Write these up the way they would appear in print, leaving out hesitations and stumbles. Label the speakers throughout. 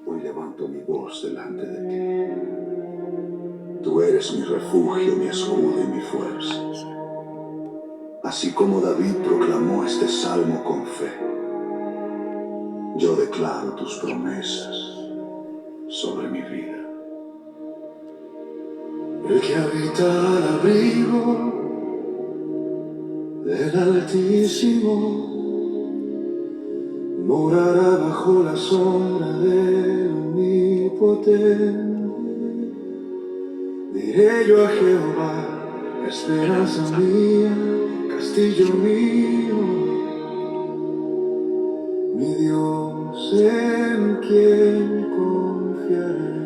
Speaker 1: Hoy levanto mi voz delante de ti. Tú eres mi refugio, mi escudo y mi fuerza. Así como David proclamó este salmo con fe, yo declaro tus promesas sobre mi vida. El que habita al abrigo del Altísimo morará bajo la sombra del Omnipotente. Diré yo a Jehová, esperanza mía, castillo mío, mi Dios en quien confiaré.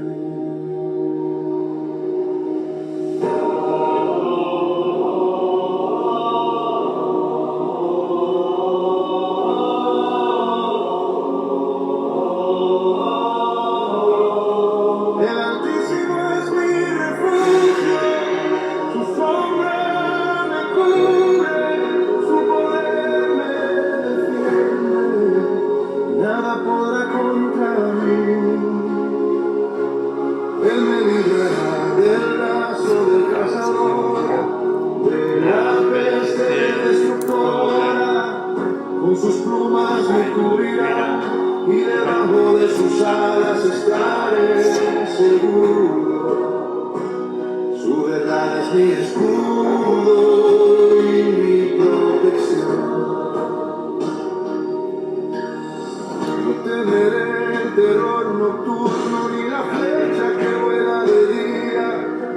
Speaker 1: Con sus plumas me cubrirá y debajo de sus alas estaré seguro. Su verdad es mi escudo y mi protección. No temeré el terror nocturno, ni la flecha que vuela de día,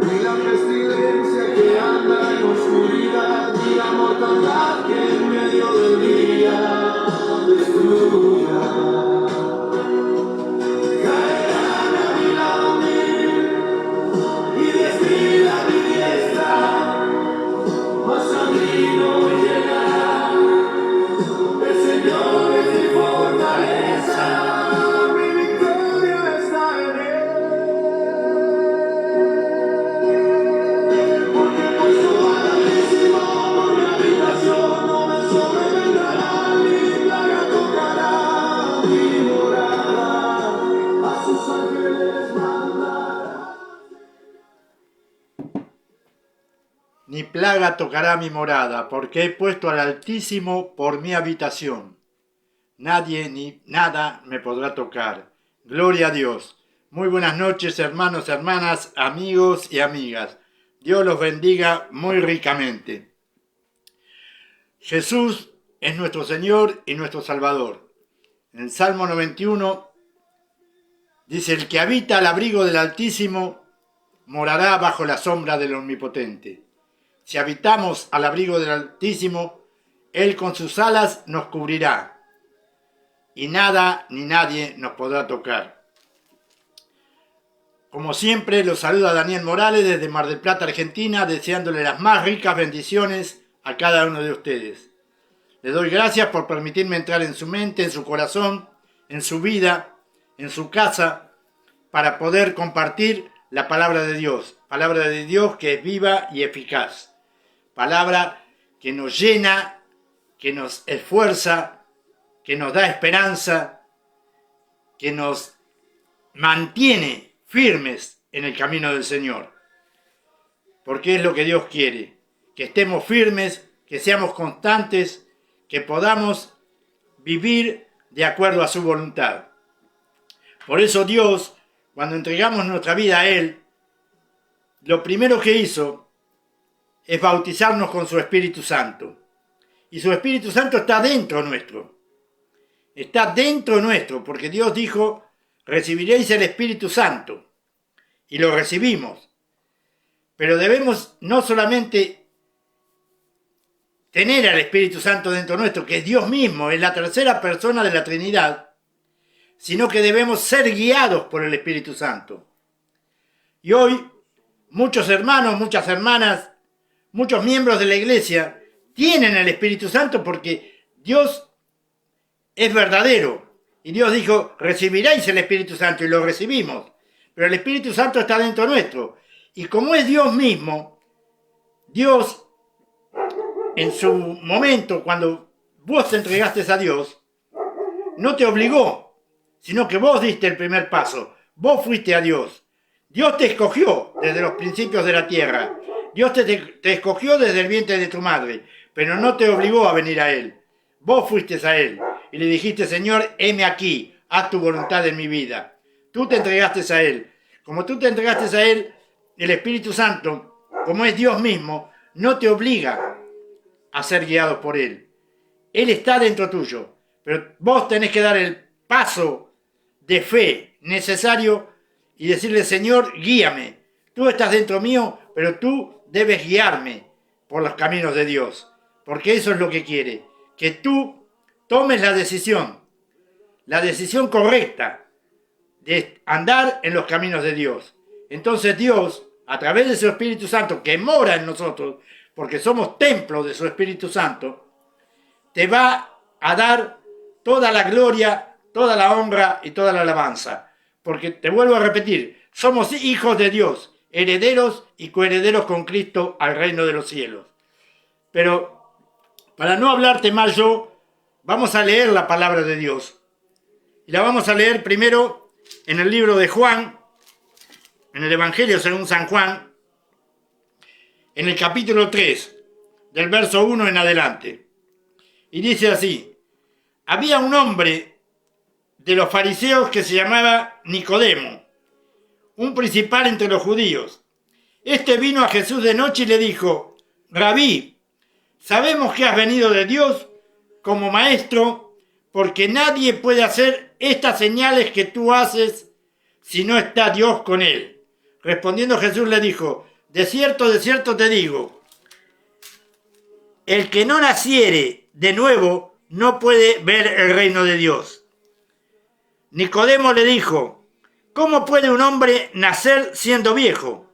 Speaker 1: ni la pestilencia que anda en oscuridad, ni la mortandad que en medio del día destruya. Caerán a mi lado mil y 10.000 a mi diestra, mas a mí no me llegará. El Señor es mi fortaleza, mi victoria está en Él. Porque he puesto al Altísimo por mi habitación, no me sobrevendrá ni plaga tocará mi morada, a sus ángeles mandará.
Speaker 2: Ni plaga tocará mi morada, porque he puesto al Altísimo por mi habitación. Nadie ni nada me podrá tocar. Gloria a Dios. Muy buenas noches, hermanos, hermanas, amigos y amigas. Dios los bendiga muy ricamente. Jesús es nuestro Señor y nuestro Salvador. En el Salmo 91 dice: el que habita al abrigo del Altísimo morará bajo la sombra del Omnipotente. Si habitamos al abrigo del Altísimo, Él con sus alas nos cubrirá, y nada ni nadie nos podrá tocar. Como siempre, los saluda Daniel Morales desde Mar del Plata, Argentina, deseándole las más ricas bendiciones a cada uno de ustedes. Le doy gracias por permitirme entrar en su mente, en su corazón, en su vida, en su casa, para poder compartir la palabra de Dios que es viva y eficaz. Palabra que nos llena, que nos esfuerza, que nos da esperanza, que nos mantiene firmes en el camino del Señor. Porque es lo que Dios quiere, que estemos firmes, que seamos constantes, que podamos vivir de acuerdo a su voluntad. Por eso Dios, cuando entregamos nuestra vida a Él, lo primero que hizo es bautizarnos con su Espíritu Santo. Y su Espíritu Santo está dentro nuestro. Está dentro nuestro, porque Dios dijo: recibiréis el Espíritu Santo. Y lo recibimos. Pero debemos no solamente tener al Espíritu Santo dentro nuestro, que es Dios mismo, es la tercera persona de la Trinidad, sino que debemos ser guiados por el Espíritu Santo. Y hoy, muchos hermanos, muchas hermanas, muchos miembros de la iglesia tienen el Espíritu Santo porque Dios es verdadero. Y Dios dijo: recibiréis el Espíritu Santo, y lo recibimos. Pero el Espíritu Santo está dentro nuestro. Y como es Dios mismo, Dios, en su momento, cuando vos te entregaste a Dios, no te obligó, sino que vos diste el primer paso. Vos fuiste a Dios. Dios te escogió desde los principios de la tierra. Dios te escogió desde el vientre de tu madre, pero no te obligó a venir a Él. Vos fuiste a Él y le dijiste, Señor, heme aquí, haz tu voluntad en mi vida. Tú te entregaste a Él. Como tú te entregaste a Él, el Espíritu Santo, como es Dios mismo, no te obliga a ser guiado por Él. Él está dentro tuyo, pero vos tenés que dar el paso de fe necesario y decirle, Señor, guíame. Tú estás dentro mío, pero tú debes guiarme por los caminos de Dios, porque eso es lo que quiere, que tú tomes la decisión correcta de andar en los caminos de Dios. Entonces Dios, a través de su Espíritu Santo, que mora en nosotros, porque somos templo de su Espíritu Santo, te va a dar toda la gloria, toda la honra y toda la alabanza. Porque, te vuelvo a repetir, somos hijos de Dios, herederos y coherederos con Cristo al reino de los cielos. Pero, para no hablarte mal yo, vamos a leer la palabra de Dios. Y la vamos a leer primero en el libro de Juan, en el Evangelio según San Juan, en el capítulo 3, del verso 1 en adelante. Y dice así: había un hombre de los fariseos que se llamaba Nicodemo, un principal entre los judíos. Este vino a Jesús de noche y le dijo: Rabí, sabemos que has venido de Dios como maestro, porque nadie puede hacer estas señales que tú haces si no está Dios con él. Respondiendo Jesús le dijo: de cierto te digo, el que no naciere de nuevo no puede ver el reino de Dios. Nicodemo le dijo: ¿cómo puede un hombre nacer siendo viejo?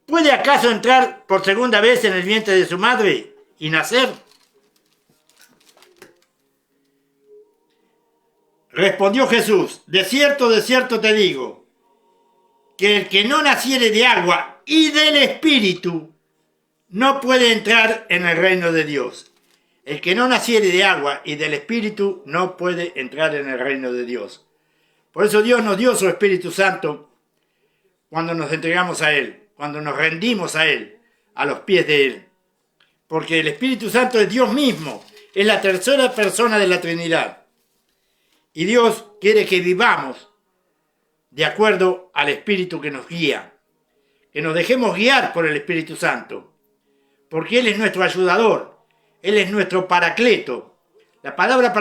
Speaker 2: ¿Puede acaso entrar por segunda vez en el vientre de su madre y nacer? Respondió Jesús: de cierto te digo, que el que no naciere de agua y del Espíritu no puede entrar en el reino de Dios. El que no naciere de agua y del Espíritu no puede entrar en el reino de Dios. Por eso Dios nos dio su Espíritu Santo cuando nos entregamos a Él, cuando nos rendimos a Él, a los pies de Él. Porque el Espíritu Santo es Dios mismo, es la tercera persona de la Trinidad. Y Dios quiere que vivamos de acuerdo al Espíritu que nos guía, que nos dejemos guiar por el Espíritu Santo, porque Él es nuestro ayudador, Él es nuestro paracleto. La palabra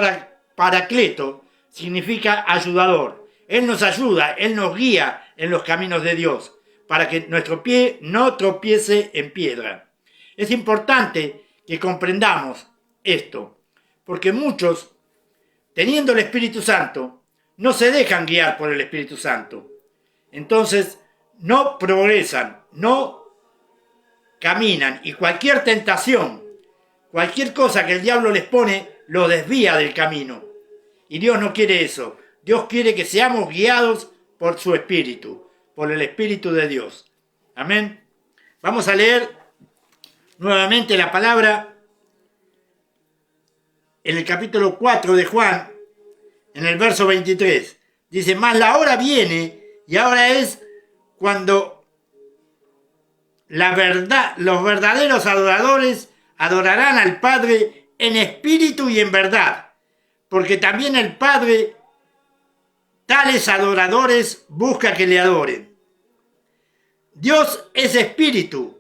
Speaker 2: paracleto significa ayudador. Él nos ayuda, Él nos guía en los caminos de Dios, para que nuestro pie no tropiece en piedra. Es importante que comprendamos esto, porque muchos, teniendo el Espíritu Santo, no se dejan guiar por el Espíritu Santo. Entonces, no progresan, no caminan, y cualquier tentación, cualquier cosa que el diablo les pone, lo desvía del camino. Y Dios no quiere eso. Dios quiere que seamos guiados por su Espíritu, por el Espíritu de Dios. Amén. Vamos a leer nuevamente la palabra en el capítulo 4 de Juan, en el verso 23. Dice: mas la hora viene, y ahora es cuando los verdaderos adoradores adorarán al Padre en espíritu y en verdad, porque también el Padre tales adoradores busca que le adoren. Dios es espíritu,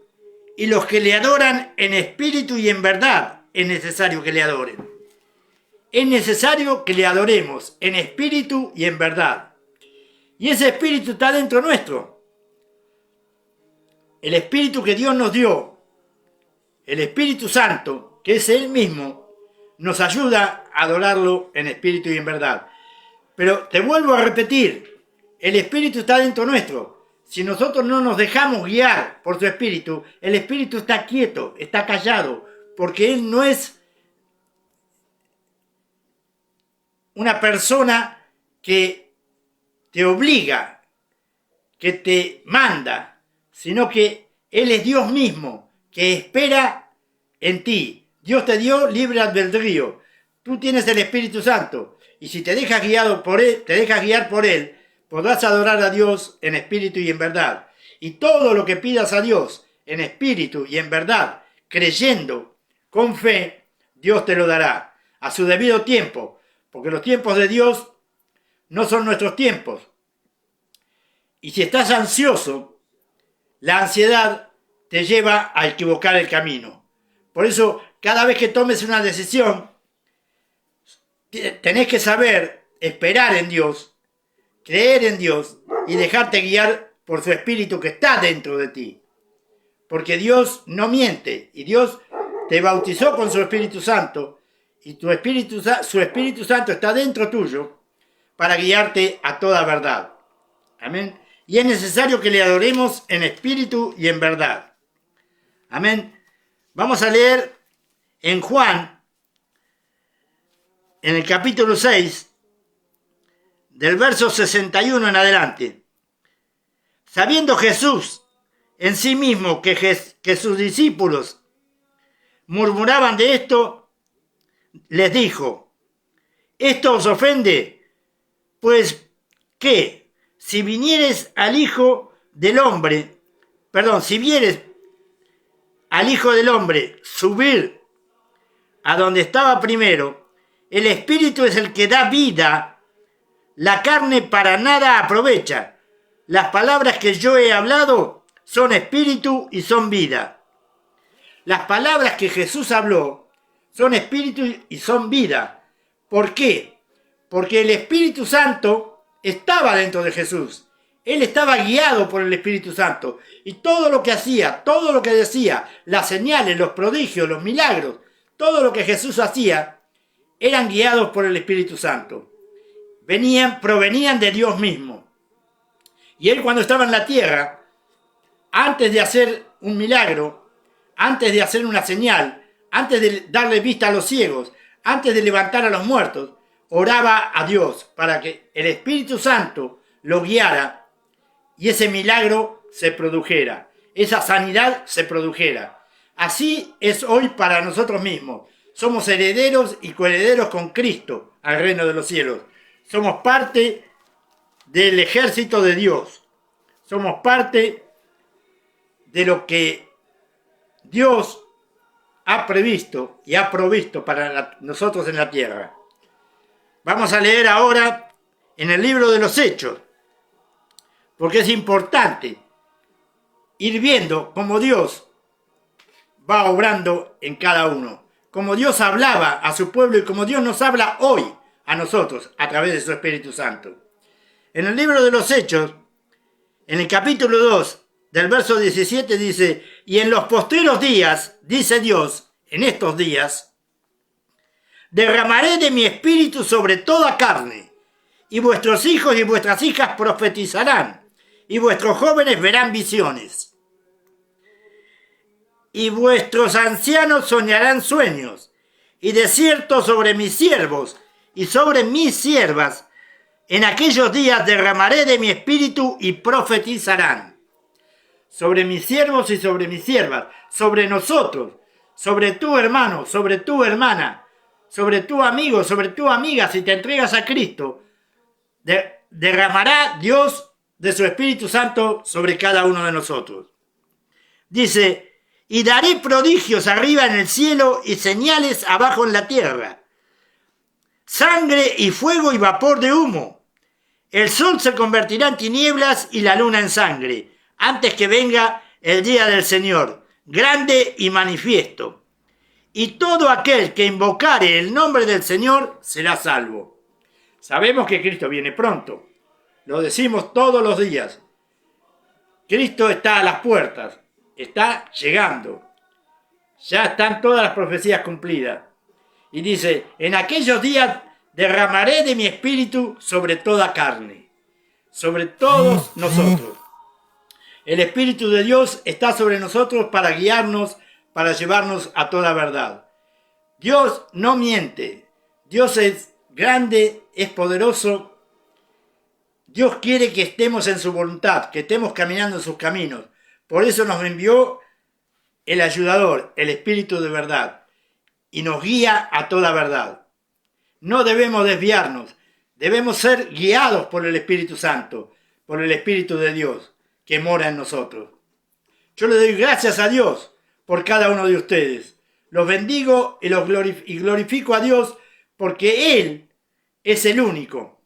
Speaker 2: y los que le adoran en espíritu y en verdad es necesario que le adoren. Es necesario que le adoremos en espíritu y en verdad. Y ese espíritu está dentro nuestro. El espíritu que Dios nos dio, el Espíritu Santo, que es Él mismo, nos ayuda a adorarlo en espíritu y en verdad. Pero te vuelvo a repetir, el espíritu está dentro nuestro. Si nosotros no nos dejamos guiar por su espíritu, el espíritu está quieto, está callado, porque Él no es una persona que te obliga, que te manda, sino que Él es Dios mismo, que espera en ti. Dios te dio libre albedrío. Tú tienes el Espíritu Santo Y si te dejas guiar por Él, podrás adorar a Dios en espíritu y en verdad. Y todo lo que pidas a Dios en espíritu y en verdad, creyendo, con fe, Dios te lo dará a su debido tiempo, porque los tiempos de Dios no son nuestros tiempos. Y si estás ansioso, la ansiedad te lleva a equivocar el camino. Por eso, cada vez que tomes una decisión, tenés que saber esperar en Dios, creer en Dios y dejarte guiar por su Espíritu que está dentro de ti. Porque Dios no miente y Dios te bautizó con su Espíritu Santo y su Espíritu Santo está dentro tuyo para guiarte a toda verdad. Amén. Y es necesario que le adoremos en espíritu y en verdad. Amén. Vamos a leer en Juan, en el capítulo 6, del verso 61 en adelante. Sabiendo Jesús en sí mismo que sus discípulos murmuraban de esto, les dijo: ¿esto os ofende? Pues, ¿qué? Si vieres al Hijo del Hombre subir a donde estaba primero, el Espíritu es el que da vida, la carne para nada aprovecha. Las palabras que yo he hablado son espíritu y son vida. Las palabras que Jesús habló son espíritu y son vida. ¿Por qué? Porque el Espíritu Santo estaba dentro de Jesús. Él estaba guiado por el Espíritu Santo. Y todo lo que hacía, todo lo que decía, las señales, los prodigios, los milagros, todo lo que Jesús hacía, eran guiados por el Espíritu Santo. Provenían de Dios mismo. Y Él, cuando estaba en la tierra, antes de hacer un milagro, antes de hacer una señal, antes de darle vista a los ciegos, antes de levantar a los muertos, oraba a Dios para que el Espíritu Santo lo guiara y ese milagro se produjera, esa sanidad se produjera. Así es hoy para nosotros mismos. Somos herederos y coherederos con Cristo al reino de los cielos. Somos parte del ejército de Dios. Somos parte de lo que Dios ha previsto y ha provisto para nosotros en la tierra. Vamos a leer ahora en el libro de los Hechos, porque es importante ir viendo cómo Dios va obrando en cada uno, como Dios hablaba a su pueblo y como Dios nos habla hoy a nosotros a través de su Espíritu Santo. En el libro de los Hechos, en el capítulo 2, del verso 17 dice: y en los postreros días, dice Dios, en estos días, derramaré de mi espíritu sobre toda carne, y vuestros hijos y vuestras hijas profetizarán, y vuestros jóvenes verán visiones, y vuestros ancianos soñarán sueños, y de cierto sobre mis siervos y sobre mis siervas, en aquellos días derramaré de mi espíritu y profetizarán. Sobre mis siervos y sobre mis siervas, sobre nosotros, sobre tu hermano, sobre tu hermana, sobre tu amigo, sobre tu amiga, si te entregas a Cristo, derramará Dios de su Espíritu Santo sobre cada uno de nosotros. Dice: y daré prodigios arriba en el cielo y señales abajo en la tierra, sangre y fuego y vapor de humo. El sol se convertirá en tinieblas y la luna en sangre, antes que venga el día del Señor, grande y manifiesto. Y todo aquel que invocare el nombre del Señor será salvo. Sabemos que Cristo viene pronto. Lo decimos todos los días. Cristo está a las puertas. Está llegando. Ya están todas las profecías cumplidas. Y dice: en aquellos días derramaré de mi espíritu sobre toda carne. Sobre todos nosotros. El Espíritu de Dios está sobre nosotros para guiarnos, para llevarnos a toda verdad. Dios no miente. Dios es grande, es poderoso. Dios quiere que estemos en su voluntad, que estemos caminando en sus caminos. Por eso nos envió el ayudador, el Espíritu de verdad, y nos guía a toda verdad. no debemos desviarnos. Debemos ser guiados por el Espíritu Santo, por el Espíritu de Dios que mora en nosotros. Yo le doy gracias a Dios por cada uno de ustedes. Los bendigo y glorifico a Dios porque Él es el único.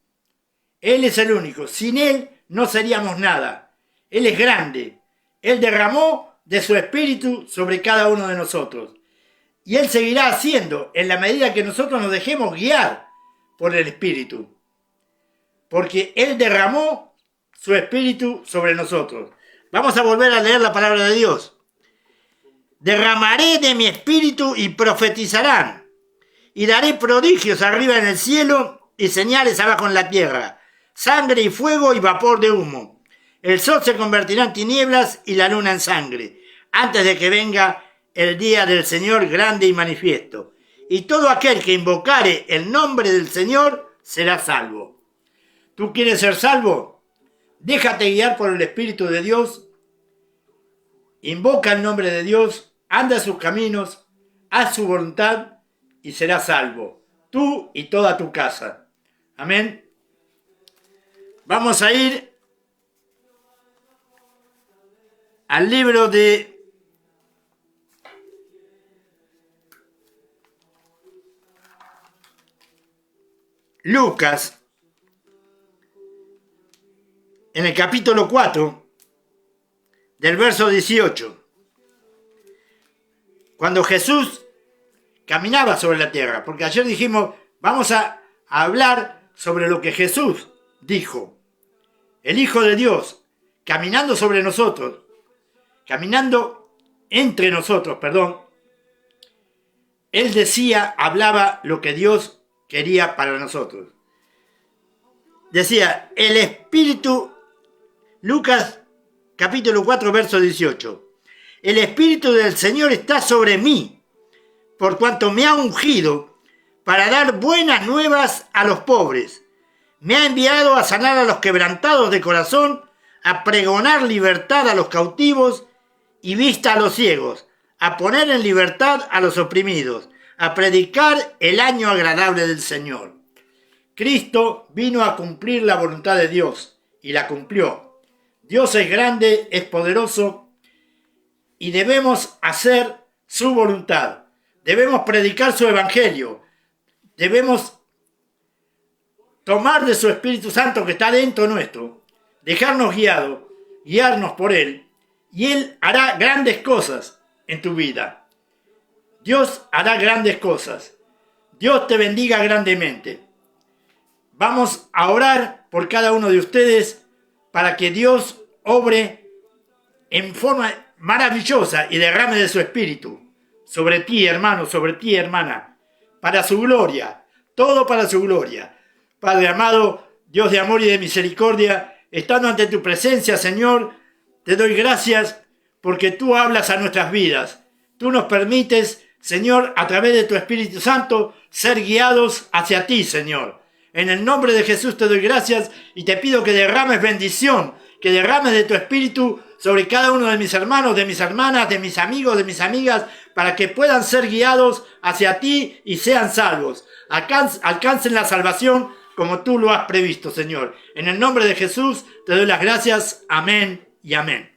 Speaker 2: Él es el único. Sin Él no seríamos nada. Él es grande. Él derramó de su Espíritu sobre cada uno de nosotros. Y Él seguirá haciendo en la medida que nosotros nos dejemos guiar por el Espíritu. Porque Él derramó su Espíritu sobre nosotros. Vamos a volver a leer la palabra de Dios. Derramaré de mi Espíritu y profetizarán. Y daré prodigios arriba en el cielo y señales abajo en la tierra. Sangre y fuego y vapor de humo. El sol se convertirá en tinieblas y la luna en sangre, antes de que venga el día del Señor grande y manifiesto. Y todo aquel que invocare el nombre del Señor será salvo. ¿Tú quieres ser salvo? Déjate guiar por el Espíritu de Dios. Invoca el nombre de Dios, anda sus caminos, haz su voluntad y serás salvo. Tú y toda tu casa. Amén. Vamos a ir al libro de Lucas, en el capítulo 4, del verso 18. Cuando Jesús caminaba sobre la tierra, porque ayer dijimos, vamos a hablar sobre lo que Jesús dijo. El Hijo de Dios, caminando sobre nosotros, caminando entre nosotros, Él decía, hablaba lo que Dios quería para nosotros. Decía, el Espíritu, Lucas capítulo 4, verso 18. El Espíritu del Señor está sobre mí, por cuanto me ha ungido para dar buenas nuevas a los pobres. Me ha enviado a sanar a los quebrantados de corazón, a pregonar libertad a los cautivos y vista a los ciegos, a poner en libertad a los oprimidos, a predicar el año agradable del Señor. Cristo vino a cumplir la voluntad de Dios y la cumplió. Dios es grande, es poderoso y debemos hacer su voluntad. Debemos predicar su evangelio. Debemos tomar de su Espíritu Santo que está dentro nuestro, dejarnos guiarnos por Él, y Él hará grandes cosas en tu vida. Dios hará grandes cosas. Dios te bendiga grandemente. Vamos a orar por cada uno de ustedes para que Dios obre en forma maravillosa y derrame de su Espíritu sobre ti, hermano, sobre ti, hermana, para su gloria, todo para su gloria. Padre amado, Dios de amor y de misericordia, estando ante tu presencia, Señor, te doy gracias porque tú hablas a nuestras vidas. Tú nos permites, Señor, a través de tu Espíritu Santo, ser guiados hacia ti, Señor. En el nombre de Jesús te doy gracias y te pido que derrames bendición, que derrames de tu Espíritu sobre cada uno de mis hermanos, de mis hermanas, de mis amigos, de mis amigas, para que puedan ser guiados hacia ti y sean salvos. Alcancen la salvación como tú lo has previsto, Señor. En el nombre de Jesús te doy las gracias. Amén y amén.